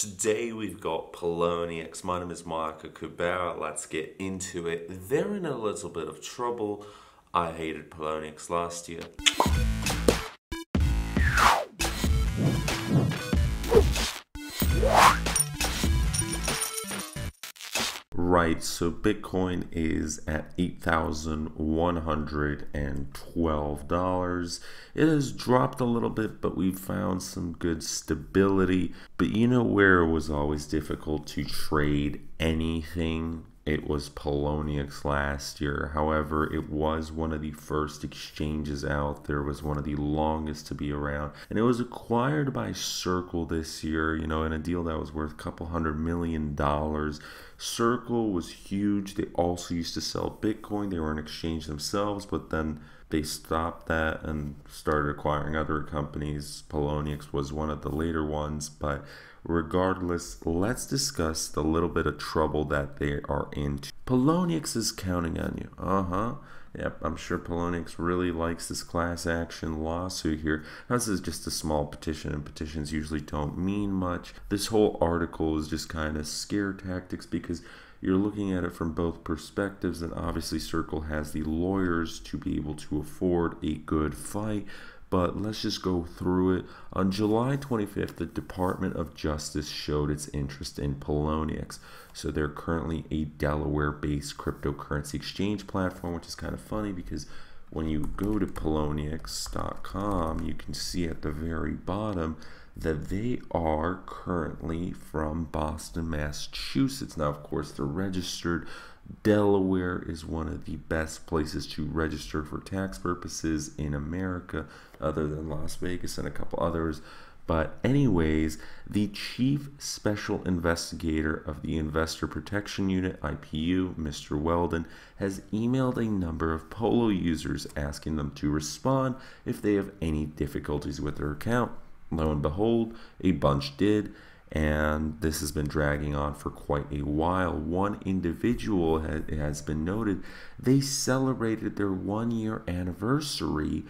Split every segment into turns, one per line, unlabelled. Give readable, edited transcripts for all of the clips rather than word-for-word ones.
Today we've got Poloniex. My name is Marco Kubera. Let's get into it. They're in a little bit of trouble. I hated Poloniex last year. Right, so Bitcoin is at $8,112. It has dropped a little bit, but we've found some good stability. But you know where it was always difficult to trade anything? It was Poloniex last year. However, it was one of the first exchanges out there. It was one of the longest to be around. And it was acquired by Circle this year, in a deal that was worth a couple $100 million. Circle was huge. They also used to sell Bitcoin. They were an exchange themselves, but then they stopped that and started acquiring other companies. Poloniex was one of the later ones, but regardless, let's discuss the little bit of trouble that they are into. Poloniex is counting on you. Yep, I'm sure Poloniex really likes this class action lawsuit here. Now, this is just a small petition, and petitions usually don't mean much. This whole article is just kind of scare tactics because you're looking at it from both perspectives, and obviously Circle has the lawyers to be able to afford a good fight. But let's just go through it. On July 25th, the Department of Justice showed its interest in Poloniex. So they're currently a Delaware-based cryptocurrency exchange platform, which is kind of funny because when you go to Poloniex.com, you can see at the very bottom that they are currently from Boston, Massachusetts. Now, of course, they're registered. Delaware is one of the best places to register for tax purposes in America, other than Las Vegas and a couple others. But anyways, the Chief Special Investigator of the Investor Protection Unit, IPU, Mr. Weldon, has emailed a number of Polo users asking them to respond if they have any difficulties with their account. Lo and behold, a bunch did. And this has been dragging on for quite a while. One individual has been noted. They celebrated their 1-year anniversary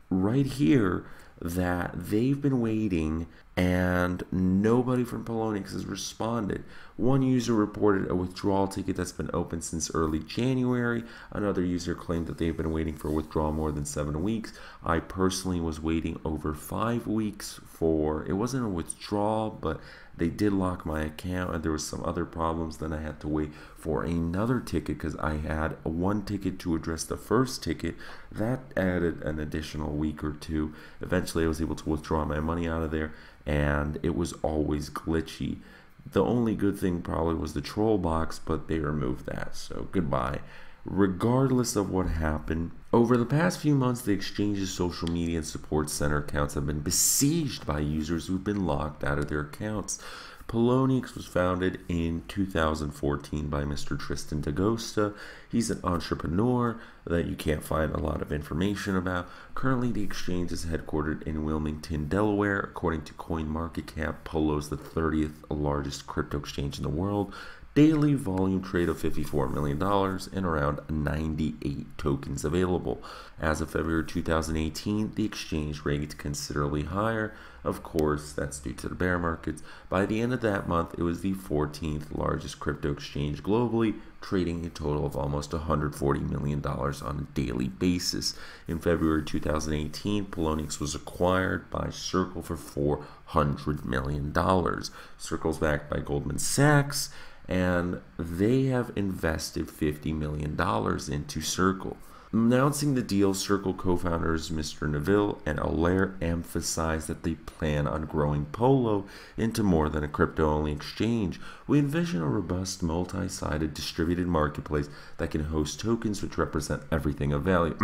right here, that they've been waiting and nobody from Poloniex has responded. One user reported a withdrawal ticket that's been open since early January. Another user claimed that they've been waiting for a withdrawal more than 7 weeks. I personally was waiting over 5 weeks for, it wasn't a withdrawal, but they did lock my account and there was some other problems. Then I had to wait for another ticket because I had one ticket to address the first ticket. That added an additional week or two. Eventually I was able to withdraw my money out of there, and it was always glitchy. The only good thing probably was the troll box, but they removed that, so goodbye. Regardless of what happened, over the past few months, the exchange's social media and support center accounts have been besieged by users who've been locked out of their accounts. Poloniex was founded in 2014 by Mr. Tristan D'Agosta. He's an entrepreneur that you can't find a lot of information about. Currently, the exchange is headquartered in Wilmington, Delaware. According to CoinMarketCap, Polo is the 30th largest crypto exchange in the world. Daily volume trade of $54 million and around 98 tokens available. As of February 2018, the exchange rated considerably higher. Of course, that's due to the bear markets. By the end of that month, it was the 14th largest crypto exchange globally, trading a total of almost $140 million on a daily basis. In February 2018, Poloniex was acquired by Circle for $400 million. Circle's backed by Goldman Sachs, and they have invested $50 million into Circle. Announcing the deal, Circle co-founders Mr. Neville and Allaire emphasized that they plan on growing Polo into more than a crypto-only exchange. We envision a robust, multi-sided, distributed marketplace that can host tokens which represent everything of value.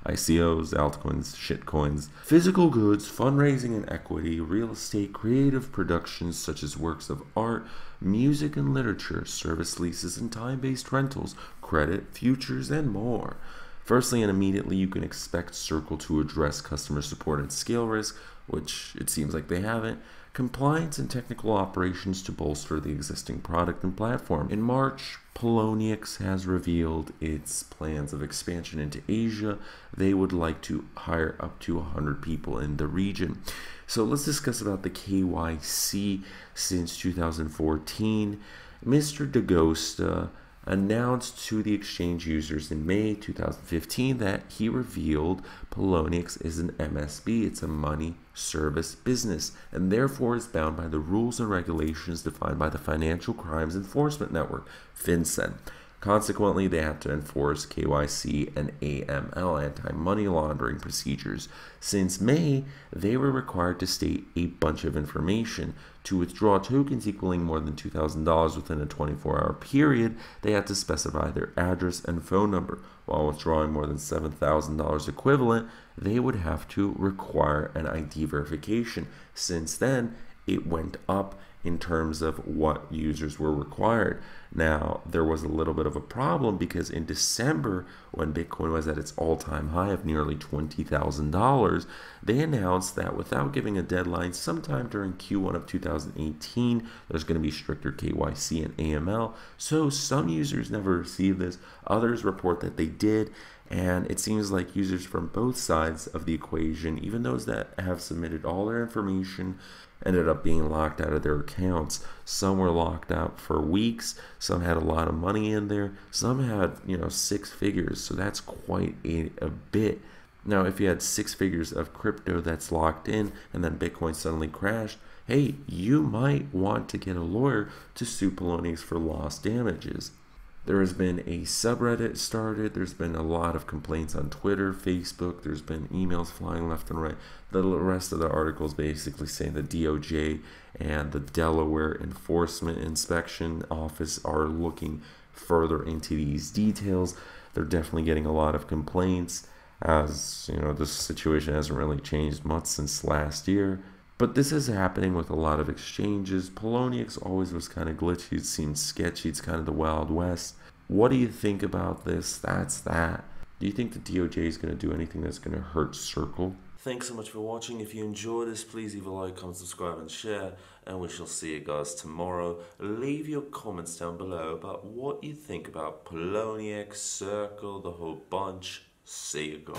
ICOs, altcoins, shitcoins, physical goods, fundraising and equity, real estate, creative productions such as works of art, music and literature, service leases and time-based rentals, credit, futures, and more. Firstly and immediately, you can expect Circle to address customer support and scale risk, which it seems like they haven't. compliance and technical operations to bolster the existing product and platform. In March, Poloniex has revealed its plans of expansion into Asia. They would like to hire up to 100 people in the region. So let's discuss about the KYC. Since 2014, Mr. DaGosta announced to the exchange users in May 2015 that he revealed Poloniex is an MSB, it's a money service business, and therefore is bound by the rules and regulations defined by the Financial Crimes Enforcement Network, FinCEN. Consequently, they have to enforce KYC and AML, anti-money laundering procedures. Since May, they were required to state a bunch of information. To withdraw tokens equaling more than $2,000 within a 24-hour period, they had to specify their address and phone number. While withdrawing more than $7,000 equivalent, they would have to require an ID verification. Since then, it went up in terms of what users were required. Now, there was a little bit of a problem because in December, when Bitcoin was at its all-time high of nearly $20,000, they announced that without giving a deadline, sometime during Q1 of 2018, there's going to be stricter KYC and AML. So some users never received this. Others report that they did. And it seems like users from both sides of the equation, even those that have submitted all their information, ended up being locked out of their accounts. Some were locked out for weeks. Some had a lot of money in there. Some had, 6 figures. So that's quite a bit. Now, if you had 6 figures of crypto that's locked in and then Bitcoin suddenly crashed, hey, you might want to get a lawyer to sue Poloniex for lost damages. There has been a subreddit started. There's been a lot of complaints on Twitter, Facebook. There's been emails flying left and right. The rest of the articles basically say the DOJ and the Delaware Enforcement Inspection Office are looking further into these details. They're definitely getting a lot of complaints, as this situation hasn't really changed much since last year. But this is happening with a lot of exchanges. Poloniex always was kind of glitchy. It seemed sketchy. It's kind of the Wild West. What do you think about this? That's that. Do you think the DOJ is going to do anything that's going to hurt Circle? Thanks so much for watching. If you enjoyed this, please leave a like, comment, subscribe, and share. And we shall see you guys tomorrow. Leave your comments down below about what you think about Poloniex, Circle, the whole bunch. See you guys.